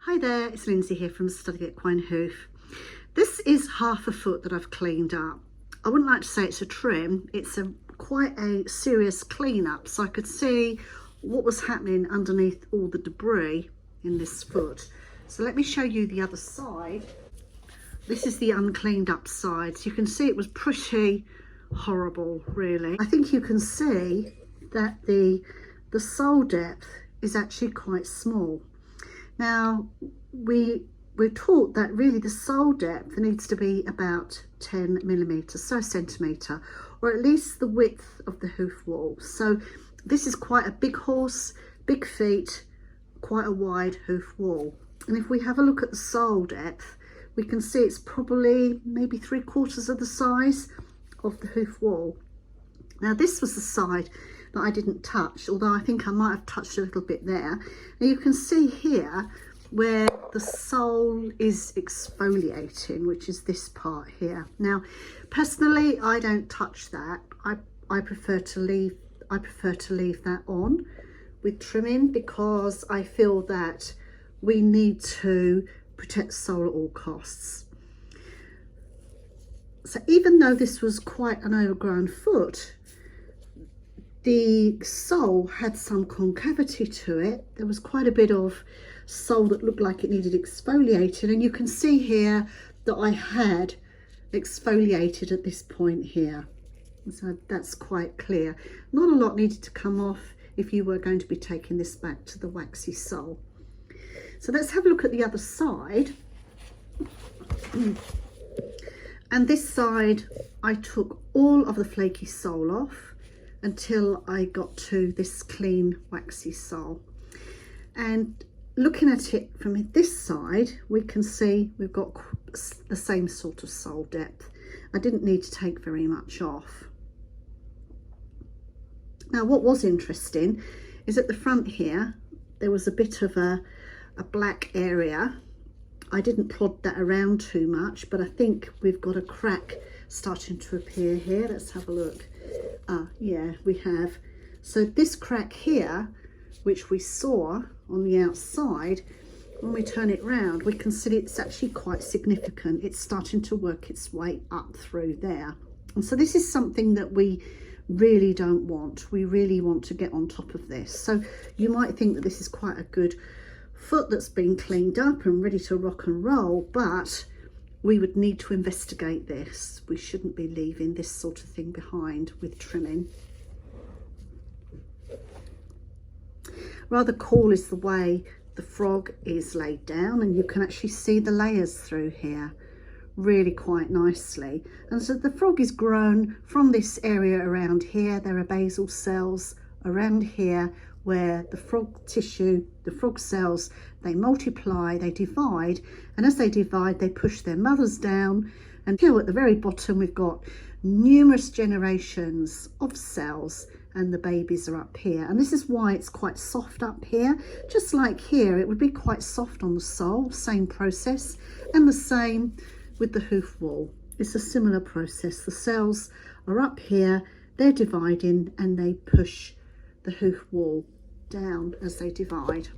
Hi there, it's Lindsay here from Study Equine Hoof. This is half a foot that I've cleaned up. I wouldn't like to say it's a trim, it's quite a serious clean up, so I could see what was happening underneath all the debris in this foot. So let me show you the other side. This is the uncleaned up side. So you can see it was pretty horrible, really. I think you can see that the sole depth is actually quite small. Now, we're taught that really the sole depth needs to be about 10 millimeters, so a centimetre, or at least the width of the hoof wall. So this is quite a big horse, big feet, quite a wide hoof wall. And if we have a look at the sole depth, we can see it's probably maybe 3/4 of the size of the hoof wall. Now this was the side that I didn't touch, although I think I might have touched a little bit there. Now you can see here where the sole is exfoliating, which is this part here. Now personally I don't touch that. I prefer to leave that on with trimming, because I feel that we need to protect the sole at all costs. So even though this was quite an overgrown foot, the sole had some concavity to it. There was quite a bit of sole that looked like it needed exfoliating, and you can see here that I had exfoliated at this point here. So that's quite clear. Not a lot needed to come off if you were going to be taking this back to the waxy sole. So let's have a look at the other side. And this side, I took all of the flaky sole off until I got to this clean waxy sole. And looking at it from this side, we can see we've got the same sort of sole depth. I didn't need to take very much off. Now what was interesting is at the front here, there was a bit of a black area. I didn't prod that around too much, but I think we've got a crack starting to appear here. Let's have a look. Yeah, we have. So this crack here, which we saw on the outside, when we turn it round, we can see it's actually quite significant. It's starting to work its way up through there. And so this is something that we really don't want. We really want to get on top of this. So you might think that this is quite a good foot that's been cleaned up and ready to rock and roll, but we would need to investigate this. We shouldn't be leaving this sort of thing behind with trimming. Rather cool is the way the frog is laid down, and you can actually see the layers through here really quite nicely. And so the frog is grown from this area around here. There are basal cells around here where the frog tissue, the frog cells, they multiply, they divide, and as they divide, they push their mothers down. And here at the very bottom, we've got numerous generations of cells, and the babies are up here. And this is why it's quite soft up here. Just like here, it would be quite soft on the sole, same process, and the same with the hoof wall. It's a similar process. The cells are up here, they're dividing, and they push the hoof wall down as they divide.